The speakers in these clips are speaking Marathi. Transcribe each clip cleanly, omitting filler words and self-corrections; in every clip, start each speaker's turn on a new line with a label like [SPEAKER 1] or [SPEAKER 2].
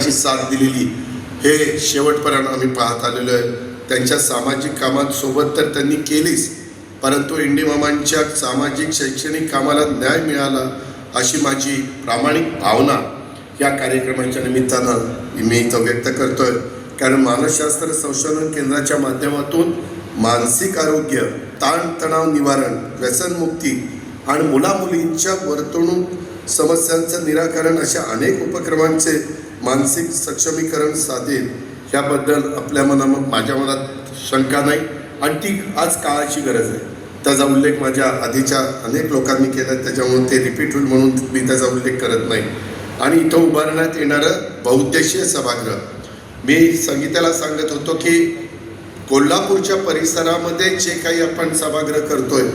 [SPEAKER 1] मोलाची साथ दिलेली हे शेवटपर्यंत आम्ही पाहत आलेलो आहे. त्यांच्या सामाजिक कामात सोबत तर त्यांनी केलीच, परंतु इंडी मामांच्या सामाजिक शैक्षणिक कामाला न्याय मिळाला अशी माझी प्रामाणिक भावना या कार्यक्रमाच्या निमित्तानं मी इथं व्यक्त करतोय. कारण मानसशास्त्र संशोधन केंद्राच्या माध्यमातून मानसिक आरोग्य, ताणतणाव निवारण, व्यसनमुक्ती आणि मुलामुलींच्या वर्तणूक समस्यांचं निराकरण अशा अनेक उपक्रमांचे मानसिक सक्षमीकरण साधेल ह्याबद्दल माझ्या मनात शंका नाही आणि ती आज काळाची गरज आहे. त्याचा उल्लेख माझ्या आधीच्या अनेक लोकांनी केला, त्याच्यामुळे ते रिपीट होईल म्हणून मी त्याचा उल्लेख करत नाही. आणि इथं उभारण्यात येणारं बहुउद्देशीय सभागृह, मी संगीताला सांगत होतो की कोल्हापूरच्या परिसरामध्ये जे काही आपण सभागृह करतोय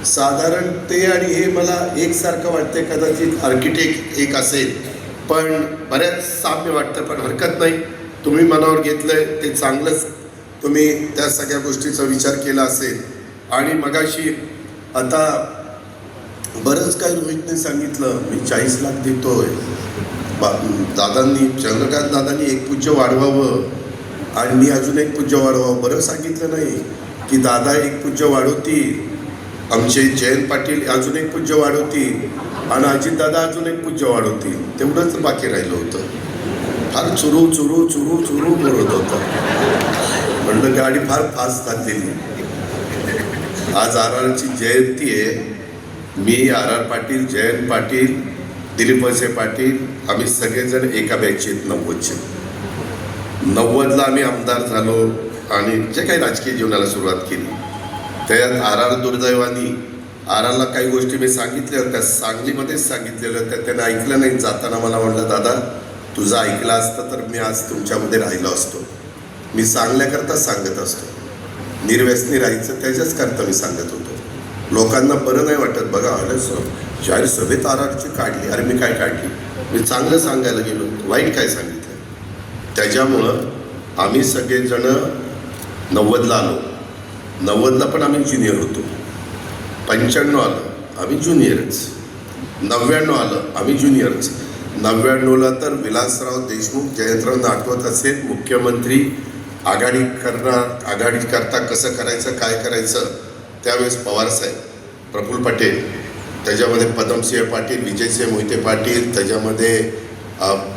[SPEAKER 1] साधारण ते आणि हे मला एकसारखं वाटते. कदाचित आर्किटेक्ट एक असेल पण बऱ्याच साम्य वाटतं, पण हरकत नाही. तुम्ही मनावर घेतलंय ते चांगलंच, तुम्ही त्या सगळ्या गोष्टीचा विचार केला असेल. आणि मगाशी आता बरंच काही रोहितने सांगितलं, मी 40 लाख देतोय, दादांनी चंद्रकांत दादांनी एक पूज्य वाढवावं आणि मी अजून एक पूज्य वाढवावं. बरं सांगितलं नाही की दादा एक पूज्य वाढवतील, आमचे जयंत पाटील अजून एक पूज्य वाढवतील आणि अजितदादा अजून एक पूज्य वाढवतील. तेवढंच बाकी राहिलं होतं. फार चुरू चुरू चुरू चुरू बोलत होतं. म्हणलं गाडी फार फास्ट चाललेली. आज आरआरची जयंती आहे. मी आर पाटील, जयंत पाटील, दिलीप वळसे पाटील आम्ही सगळेजण एका बॅचेत 90ला आम्ही आमदार झालो आणि जे काही राजकीय जीवनाला सुरुवात केली. त्यात आर दुर्दैवानी आरला काही गोष्टी मी सांगितल्या होत्या, सांगलीमध्येच सांगितलेल्या होत्या. त्याने ऐकलं नाही. जाताना मला म्हटलं, दादा तुझं ऐकलं असतं तर मी आज तुमच्यामध्ये राहिलो असतो. मी सांगण्याकरता सांगत असतो, निर्व्यसनी राहायचं त्याच्याच करता मी सांगत होतो. लोकांना बरं नाही वाटत. बघा जाहीर सभेत आरची काढली, अरे मी काय काढली, मी चांगलं सांगायला गेलो, वाईट काय सांगितलं. त्याच्यामुळं आम्ही सगळेजण 90ला आलो. 90ला पण आम्ही ज्युनियर होतो. 95 आलं आम्ही ज्युनियरच. 99 आलं आम्ही ज्युनियरच. 99ला तर विलासराव देशमुख, जयंतरावांना आठवत असेल, मुख्यमंत्री आघाडी करता कसं करायचं, काय करायचं. त्यावेळेस पवारसाहेब, प्रफुल्ल पटेल, त्याच्यामध्ये पदमसिंह पाटील, विजयसिंह मोहिते पाटील, त्याच्यामध्ये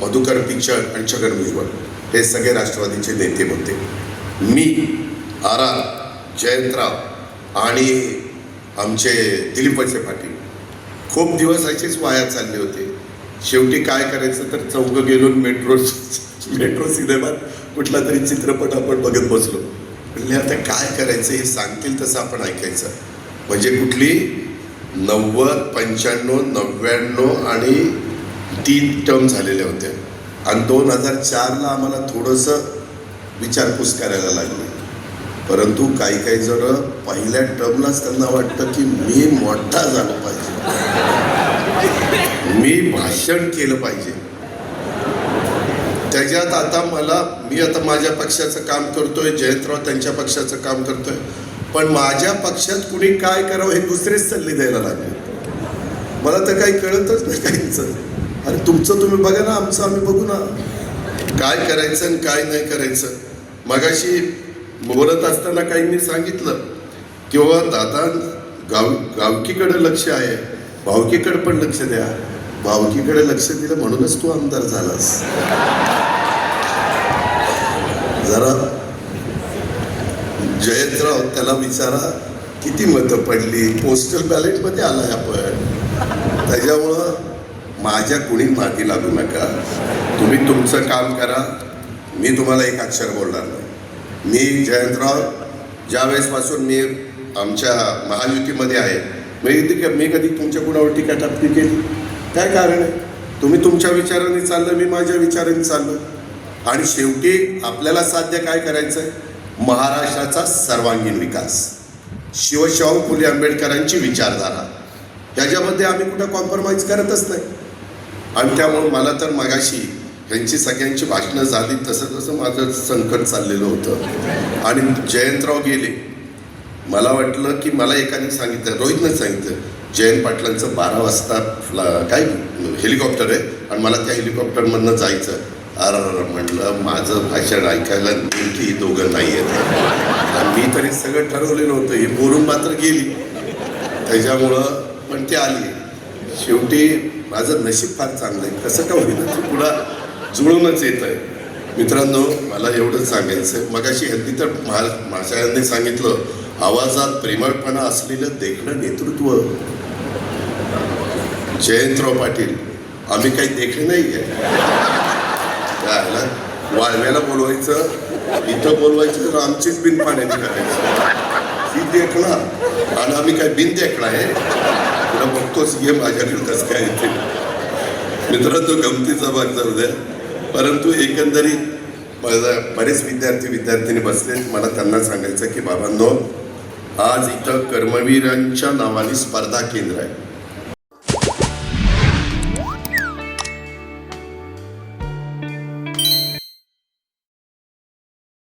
[SPEAKER 1] मधुकर पिचड आणि छगन भुजबळ हे सगळे राष्ट्रवादीचे नेते होते. मी, आर, जयंतराव आणि आमचे दिलीप वळसे पाटील खूप दिवस असेच वाया चालले होते. शेवटी काय करायचं तर चौघं गेलो मेट्रो सिनेमात कुठला तरी चित्रपट आपण बघत बसलो. म्हणजे आता काय करायचं, हे सांगतील तसं आपण ऐकायचं. म्हणजे कुठली 90, 95, 99 आणि 3 टर्म झालेल्या होत्या. आणि 2004ला आम्हाला थोडंसं विचारपूस करायला लागली. परंतु काही जण पहिल्या टर्मलाच त्यांना वाटतं की मी मोठा झालो पाहिजे, मी भाषण केलं पाहिजे. त्याच्यात आता मी आता माझ्या पक्षाचं काम करतोय, जयंतराव त्यांच्या पक्षाचं काम करतोय, पण माझ्या पक्षात कुणी काय करावं हे दुसरेच सल्ले द्यायला लागले. मला तर काही कळतच नाही काहींचं. अरे तुमचं तुम्ही बघा ना, आमचं आम्ही बघू ना, काय करायचं आणि काय नाही करायचं. मगाशी बोलत असताना काहींनी सांगितलं किंवा दादा गावकीकडे लक्ष आहे, भावकीकडे पण लक्ष द्या. भावकीकडे लक्ष दिलं म्हणूनच तू आमदार झालास. जरा जयंतराव त्याला विचारा किती मतं पडली, पोस्टल बॅलेटमध्ये आलाय आपण. त्याच्यामुळं माझ्या कुणी मागे लागू नका. तुम्ही तुमचं काम करा. मी तुम्हाला एक अक्षर बोलणार नाही. मी जयंतराव ज्यावेळेसपासून मी आमच्या महायुतीमध्ये आहे, मी कधी तुमच्या कुणावर टीका टाकली केली? काय कारण आहे? तुम्ही तुमच्या विचाराने चाललं, मी माझ्या विचाराने चाललो. आणि शेवटी आपल्याला साध्य काय करायचं आहे? महाराष्ट्राचा सर्वांगीण विकास, शिवशाहू फुले आंबेडकरांची विचारधारा, ह्याच्यामध्ये आम्ही कुठं कॉम्प्रोमाइज करतच नाही. आणि त्यामुळे मला तर मगाशी ह्यांची सगळ्यांची भाषणं झाली तसं माझं संकट चाललेलं होतं. आणि जयंतराव गेले. मला वाटलं की मला एकाने सांगितलं, रोहितनं सांगितलं, जयंत पाटलांचं 12 वाजता काय हेलिकॉप्टर आहे आणि मला त्या हेलिकॉप्टरमधनं जायचं. अरे म्हटलं माझं भाषण ऐकायला नेमकी ही दोघं नाही आहेत आणि मी तरी सगळं ठरवलेलं होतं, ही बोलून मात्र गेली. त्याच्यामुळं पण ती आली. शेवटी माझं नशीब फार चांगलं आहे, कसं का होईना ते पुन्हा जुळूनच येत आहे. मित्रांनो, मला एवढंच सांगायचं, मगाशी हल्ली तर महाशयांनी सांगितलं, आवाजात प्रेमळपणा असलेलं देखणं नेतृत्व. जयंतराव पाटील, आम्ही काही देखणे नाही आहे. वाळव्याला बोलवायचं, इथं बोलवायचं तर आमचीच बिन पाण्याने करायचं. ही देखणार आणि आम्ही काय बिन देखणं आहे. तुला बघतोच, ये माझ्याकडे कसं काय येते. मित्रांनो, गमतीचा भाग जाऊ द्या, परंतु एकंदरीत बरेच विद्यार्थी बसलेत. मला त्यांना सांगायचं की बाबांनो, आज इथं कर्मवीरांच्या नावाने स्पर्धा केंद्र आहे.